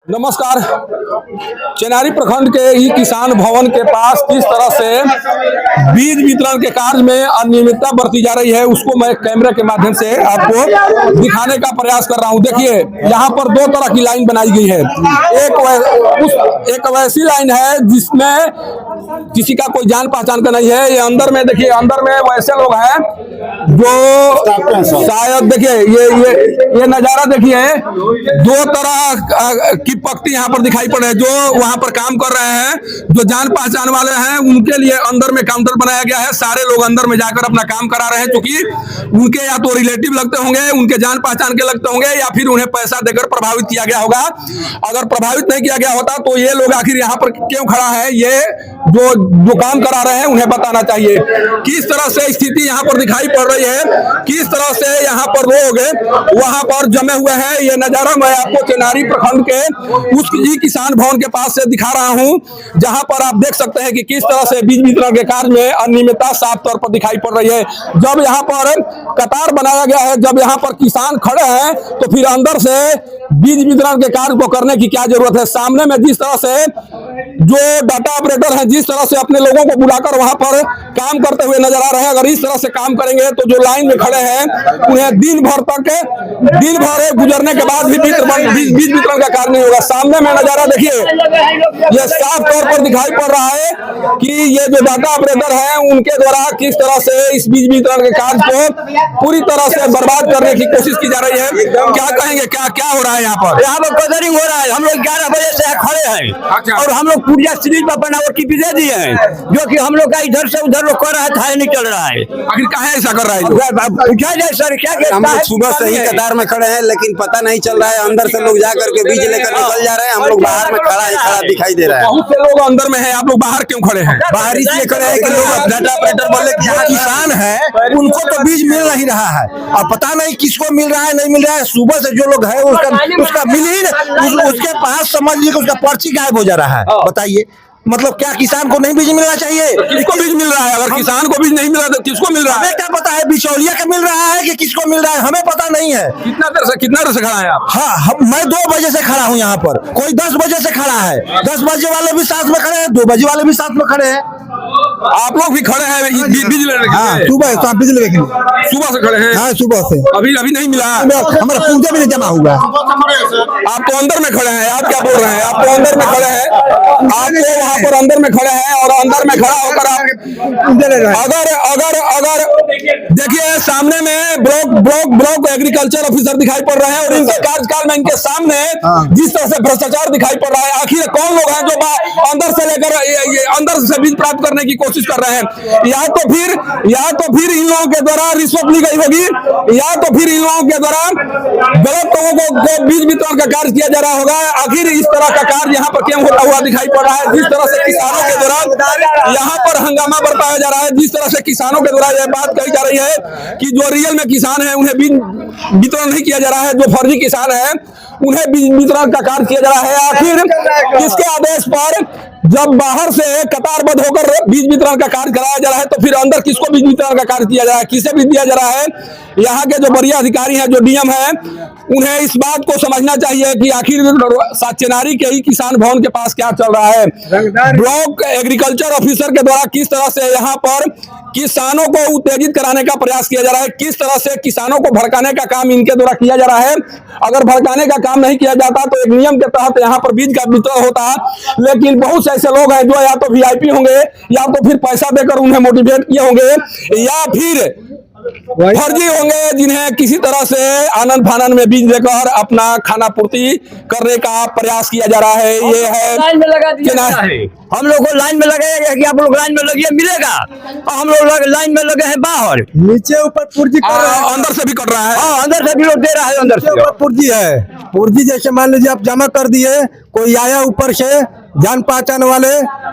नमस्कार। चेनारी प्रखंड के ही किसान भवन के पास किस तरह से बीज वितरण के कार्य में अनियमितता बरती जा रही है उसको मैं कैमरे के माध्यम से आपको दिखाने का प्रयास कर रहा हूं। देखिए, यहाँ पर दो तरह की लाइन बनाई गई है। एक वैसी लाइन है जिसमें किसी का कोई जान पहचान का नहीं है। ये अंदर में देखिए, अंदर में वैसे लोग हैं जो शायद देखिए ये नजारा देखिए, दो तरह की पक्ति यहाँ पर दिखाई पड़ रही है। जो वहाँ पर काम कर रहे हैं, जो जान पहचान वाले हैं, उनके लिए अंदर में काउंटर बनाया गया है। सारे लोग अंदर में जाकर अपना काम करा रहे हैं, क्योंकि उनके या तो रिलेटिव लगते होंगे, उनके जान पहचान के लगते होंगे, या फिर उन्हें पैसा देकर प्रभावित किया गया होगा। अगर प्रभावित नहीं किया गया होता तो ये लोग आखिर यहाँ पर क्यों खड़ा है, ये जो काम करा रहे हैं उन्हें बताना चाहिए। किस तरह से स्थिति यहाँ पर दिखाई पड़ रही है, किस तरह से यहाँ पर लोग वहां पर जमे हुए हैं, ये नजारा मैं आपको चेनारी प्रखंड के उस किसान भवन के पास से दिखा रहा हूं, जहां पर आप देख सकते हैं कि किस तरह से बीज वितरण के कार्य में अनियमितता साफ तौर पर दिखाई पड़ रही है। जब यहाँ पर कतार बनाया गया है, जब यहाँ पर किसान खड़े हैं, तो फिर अंदर से बीज वितरण के कार्य को करने की क्या जरूरत है। सामने में जिस तरह से जो डाटा ऑपरेटर हैं, जिस तरह से अपने लोगों को बुलाकर वहां पर काम करते हुए नजर आ रहे हैं, अगर इस तरह से काम करेंगे तो जो लाइन में खड़े हैं उन्हें दिन भर गुजरने के बाद भी बीज वितरण का कार्य नहीं होगा। सामने में नजारा देखिए, यह साफ तौर पर दिखाई पड़ रहा है कि ये जो डाटा ऑपरेटर हैं उनके द्वारा किस तरह से इस बीज वितरण के कार्य को पूरी तरह से बर्बाद करने की कोशिश की जा रही है। क्या कहेंगे, क्या हो रहा है यहाँ पर? यहाँ पर कदरिंग हो रहा है। हम लोग 11 बजे से खड़े हैं और हम लोग पूजा सीरीज पर बनावट की दे दिए हैं, जो कि हम लोग का इधर से उधर लोग कर रहा है, था नहीं चल रहा है। आखिर कहाँ ऐसा कर रहा है? पूछा जाए सर, क्या हम लोग सुबह से ही कतार में खड़े हैं, लेकिन पता नहीं चल रहा है। अंदर से लोग जाकर के बीज लेकर निकल जा रहे हैं, हम लोग बाहर में खड़ा दिखाई दे रहा है। बहुत से लोग अंदर में हैं, आप लोग बाहर क्यों खड़े हैं? बाहर इसलिए खड़े हैं कि लोग डाटा ऑपरेटर बोले कि जहाँ किसान है उनको तो बीज मिल नहीं रहा है, और पता नहीं किसको मिल रहा है नहीं मिल रहा है। सुबह से जो लोग है उसका मिल ही उसके पास समझ लीजिए उसका पर्ची गायब हो जा रहा है। बताइए, मतलब क्या किसान को नहीं बीज मिलना चाहिए? किसको बीज मिल रहा है? अगर किसान को बीज नहीं मिल रहा तो किसको मिल रहा है? हमें क्या पता है, बिचौलिया का मिल रहा है कि किसको मिल रहा है, हमें पता नहीं है। कितना देर से खड़ा है आप? हाँ, मैं 2 बजे से खड़ा हूँ यहाँ पर, कोई 10 बजे से खड़ा है। 10 बजे वाले भी साथ में खड़े हैं, 2 बजे वाले भी साथ में खड़े हैं। आप लोग भी खड़े हैं बीज लेने के लिए? सुबह तो बीज लेने के लिए सुबह से खड़े हैं? हाँ, सुबह से अभी नहीं मिला। हमारा पूजा भी नहीं जमा हुआ। आप तो अंदर में खड़े हैं, आप क्या बोल रहे हैं? आप तो अंदर में खड़े हैं, आप तो वहाँ पर अंदर में खड़े हैं, और अंदर में खड़ा होकर आप अगर देखिए, सामने में ब्लॉक एग्रीकल्चर ऑफिसर दिखाई पड़ रहे हैं, और इनके कार्यकाल में इनके सामने जिस तरह से भ्रष्टाचार दिखाई पड़ रहा है, आखिर कौन लोग हैं जो अंदर से लेकर अंदर से बीज प्राप्त करने की कोशिश कर रहे हैं? या तो फिर इन लोगों के द्वारा रिश्वत ली गई होगी, या तो फिर इन लोगों के द्वारा गलत लोगों को बीज वितरण का कार्य किया जा रहा होगा। आखिर इस तरह का कार्य यहाँ पर क्यों होता हुआ दिखाई पड़ रहा है? जिस तरह से किसानों के द्वारा यहाँ पर हंगामा बरपाया जा रहा है, जिस तरह से किसानों के द्वारा यह बात कही जा रही है कि जो रियल में किसान है उन्हें बीज वितरण नहीं किया जा रहा है, जो फर्जी किसान है उन्हें बीज वितरण का कार्य किया जा रहा है। आखिर किसके आदेश पर जब बाहर से कतारबद्ध होकर बीज वितरण का कार्य कराया जा रहा है, तो फिर अंदर किसको बीज वितरण का कार्य किया जा रहा है, किसे बीज दिया जा रहा है? यहाँ के जो वरीय अधिकारी हैं, जो डीएम है, उन्हें इस बात को समझना चाहिए कि आखिर चेनारी के ही किसान भवन के पास क्या चल रहा है। ब्लॉक एग्रीकल्चर ऑफिसर के द्वारा किस तरह से यहाँ पर किसानों को उत्तेजित कराने का प्रयास किया जा रहा है, किस तरह से किसानों को भड़काने का काम इनके द्वारा किया जा रहा है। अगर भड़काने का काम नहीं किया जाता तो एक नियम के तहत यहाँ पर बीज का वितरण होता, लेकिन बहुत से ऐसे लोग हैं जो या तो वीआईपी होंगे, या तो फिर पैसा देकर उन्हें मोटिवेट किए होंगे, या फिर फर्जी होंगे जिन्हें किसी तरह से आनंद फानन में बीज देकर अपना खाना पूर्ति करने का प्रयास किया जा रहा है। ये है लाइन में लगा दिया है। हम लोग को लाइन में लगे कि आप लोग लाइन में लगिए, मिलेगा। और हम लोग लाइन में लगे हैं बाहर, नीचे ऊपर पुर्जी कर रहा है, अंदर से भी कर रहा है। हाँ, अंदर से भी लोग दे रहा है। अंदर से ऊपर पुर्जी है। पुर्जी जैसे मान लीजिए आप जमा कर दिए, कोई आया ऊपर से जान पहचान वाले,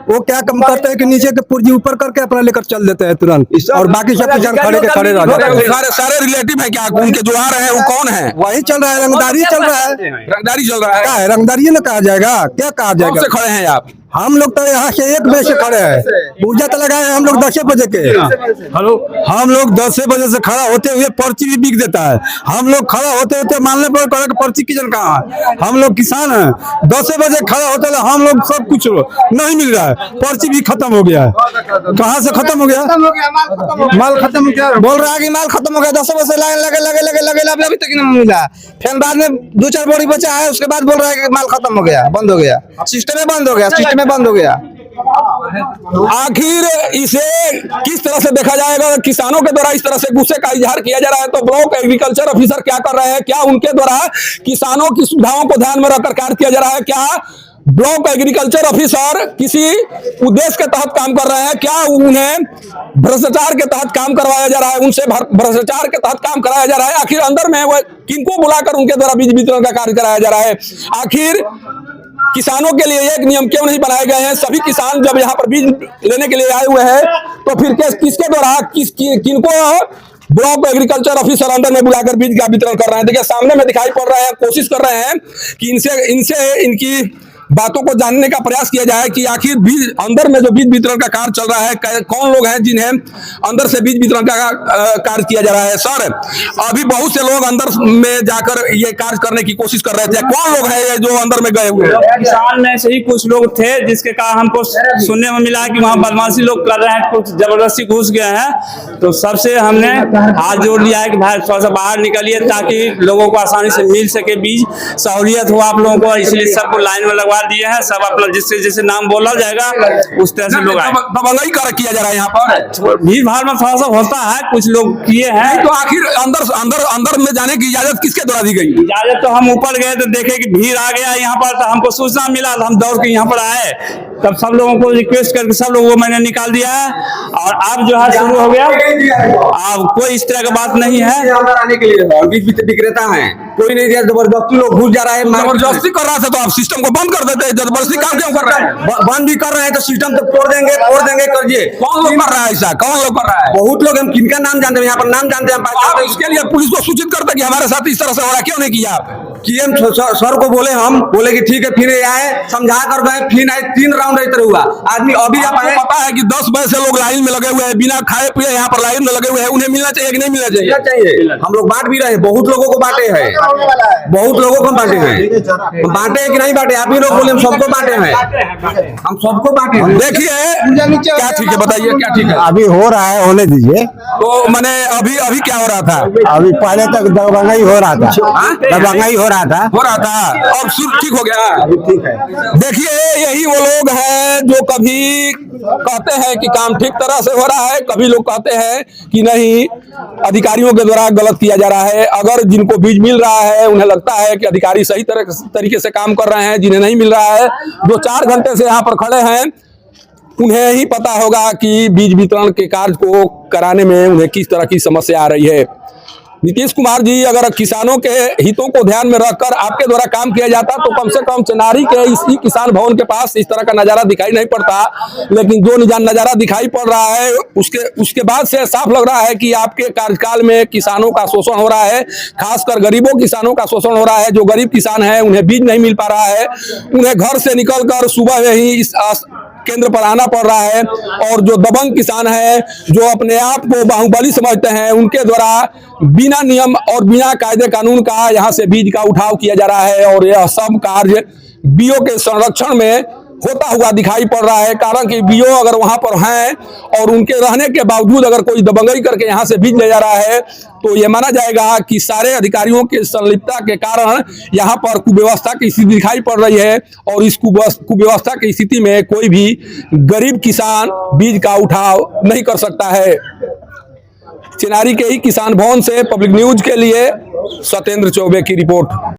वो क्या कम करते हैं कि नीचे के पुर्जी ऊपर करके अपना लेकर चल देते हैं तुरंत, और बाकी सब किसान खड़े रह जाते हैं। सारे रिलेटिव है क्या उनके जो आ रहे हैं? वो कौन है? वही चल रहा है, रंगदारी चल रहा है। रंगदारी चल रहा है। क्या है रंगदारी? ना कहा जाएगा, क्या कहा जाएगा? खड़े हैं आप? हम लोग तो यहाँ से 1 बजे से खड़े हैं, पूजा तो लगाए हैं हम लोग 10 बजे के। हेलो, हम लोग 10 बजे से खड़ा होते हुए पर्ची भी बिक देता है। हम लोग खड़ा होते होते मानने पर कहे कि पर्ची किजन कहाँ है। हम लोग किसान हैं, 10 बजे खड़ा होते हैं, हम लोग सब कुछ नहीं मिल रहा है, पर्ची भी खत्म हो गया है। कहाँ से खत्म हो गया? माल खत्म हो गया, बोल रहा है कि माल खत्म हो गया। 10 बजे से लाइन लगे अभी तक नहीं मिला। फिर बाद में 2-4 बोरी बचा है, उसके बाद बोल रहा है कि माल खत्म हो गया, बंद हो गया, सिस्टम बंद हो गया, सिस्टम बंद हो गया। आखिर इसे किस तरह से देखा जाएगा? किसानों के द्वारा इस तरह से गुस्से का इजहार किया जा रहा है, तो ब्लॉक एग्रीकल्चर ऑफिसर क्या कर रहे हैं? क्या उनके द्वारा किसानों की सुविधाओं को ध्यान में रखकर कार्य किया जा रहा है? क्या ब्लॉक एग्रीकल्चर ऑफिसर किसी उद्देश्य के तहत काम कर रहे हैं? क्या उन्हें भ्रष्टाचार के तहत काम करवाया जा रहा है? उनसे भ्रष्टाचार के तहत काम कराया जा रहा है? आखिर अंदर में वह किनको बुलाकर उनके द्वारा बीज वितरण का कार्य कराया जा रहा है? आखिर किसानों के लिए एक नियम क्यों नहीं बनाए गए हैं? सभी किसान जब यहाँ पर बीज लेने के लिए आए हुए हैं, तो फिर किसके द्वारा किनको ब्लॉक एग्रीकल्चर ऑफिसर अंदर में बुलाकर बीज का वितरण कर रहे हैं? देखिए सामने में दिखाई पड़ रहा है, कोशिश कर रहे हैं कि इनसे इनकी बातों को जानने का प्रयास किया जाए कि आखिर बीज अंदर में जो बीज वितरण का कार्य चल रहा है, कौन लोग हैं जिन्हें अंदर से बीज वितरण का कार्य किया जा रहा है। सर, अभी बहुत से लोग अंदर में जाकर ये कार्य करने की कोशिश कर रहे थे, कौन लोग हैं जो अंदर में गए हुए? किसान में से ही कुछ लोग थे जिसके कारण हमको सुनने में मिला कि वहाँ बदमाशी लोग कर रहे हैं, कुछ जबरदस्ती घुस गए हैं। तो सबसे हमने हाथ जोड़ लिया है कि भाई थोड़ा सा बाहर निकलिए ताकि लोगों को आसानी से मिल सके बीज, सहूलियत हो आप लोगों को, इसलिए सबको लाइन में लगवा दिए हैं। सब अपना जिससे जैसे नाम बोला जाएगा उस तरह से लोग आए। दबंगई कर किया जा रहा है यहाँ पर, भीड़ भाड़ में थोड़ा सा होता है, कुछ लोग किए हैं। तो आखिर अंदर में जाने की इजाजत किसके द्वारा दी गई? इजाजत तो हम ऊपर गए तो देखे कि भीड़ आ गया यहाँ पर, तो हमको सूचना मिला तो हम दौड़ के यहाँ पर आए। तब सब लोगों को रिक्वेस्ट करके सब लोगों को मैंने निकाल दिया है और अब जो है शुरू हो गया। अब कोई इस तरह की बात नहीं है। अंदर आने के लिए बीज विक्रेता है, कोई नहीं दिया, जबरदस्ती लोग घुस जा रहा है। जबरदस्ती कर रहा था तो आप सिस्टम को बंद कर देते हैं, जबरदस्ती काम क्यों कर रहे हैं? बंद भी कर रहे हैं तो सिस्टम तो तोड़ देंगे करिए। कौन लोग कर रहा है ऐसा? कौन लोग कर रहा है? बहुत लोग, हम किनका नाम जानते हैं, यहाँ पर नाम जानते हैं। आप इसके लिए पुलिस को सूचित करते कि हमारे साथ इस तरह से हो रहा है, क्यों नहीं किया आप? कि हम सर को हम बोले कि ठीक है, फिर आए समझा कर गए, फिर आए 3 राउंड रहते हुआ आदमी। अभी आपको पता है कि 10 बजे से लोग लाइन में लगे हुए हैं, बिना खाए पिए यहाँ पर लाइन में लगे हुए हैं, उन्हें मिलना चाहिए कि नहीं मिलना चाहिए? हम लोग बांट भी रहे हैं, बहुत लोगों को बांटे हैं, बहुत लोगों को बांटे हैं। बांटे हैं कि नहीं बांटे? आप ही लोग बोले हम सबको बांटे हैं, हम सबको बांटे हैं। देखिए क्या ठीक है, बताइए क्या ठीक है? अभी हो रहा है, होने दीजिए। तो मैंने अभी क्या हो रहा था? अभी पहले तक दबंगई हो रहा था, दबंगई हो रहा था, और ठीक हो गया? अभी ठीक है। देखिए यही वो लोग हैं जो कभी कहते हैं कि काम ठीक तरह से हो रहा है, कभी लोग कहते हैं कि नहीं अधिकारियों के द्वारा गलत किया जा रहा है। अगर जिनको बीज मिल रहा है उन्हें लगता है कि अधिकारी सही तरीके से काम कर रहे हैं, जिन्हें नहीं मिल रहा है, जो 4 घंटे से यहाँ पर खड़े हैं, उन्हें ही पता होगा कि बीज वितरण के कार्य को कराने में उन्हें किस तरह की समस्या आ रही है। नीतीश कुमार जी, अगर किसानों के हितों को ध्यान में रखकर आपके द्वारा काम किया जाता तो कम से कम चेनारी के इसी किसान भवन के पास इस तरह का नजारा दिखाई नहीं पड़ता। लेकिन जो नजारा दिखाई पड़ रहा है उसके बाद से साफ लग रहा है कि आपके कार्यकाल में किसानों का शोषण हो रहा है, खासकर गरीबों किसानों का शोषण हो रहा है। जो गरीब किसान है उन्हें बीज नहीं मिल पा रहा है, उन्हें घर से निकलकर सुबह में ही इस केंद्र पर आना पड़ रहा है। और जो दबंग किसान है, जो अपने आप को बाहुबली समझते हैं, उनके द्वारा बिना नियम और बिना कायदे कानून का यहाँ से बीज का उठाव किया जा रहा है। और यह सब कार्य बीओ के संरक्षण में होता हुआ दिखाई पड़ रहा है। कारण कि बीओ अगर वहां पर हैं और उनके रहने के बावजूद अगर कोई दबंगई करके यहाँ से बीज ले जा रहा है तो ये माना जाएगा कि सारे अधिकारियों के संलिप्तता के कारण यहाँ पर कुव्यवस्था की स्थिति दिखाई पड़ रही है। और इस कुव्यवस्था की स्थिति में कोई भी गरीब किसान बीज का उठाव नहीं कर सकता है। चेनारी के ही किसान भवन से पब्लिक न्यूज के लिए सत्येंद्र चौबे की रिपोर्ट।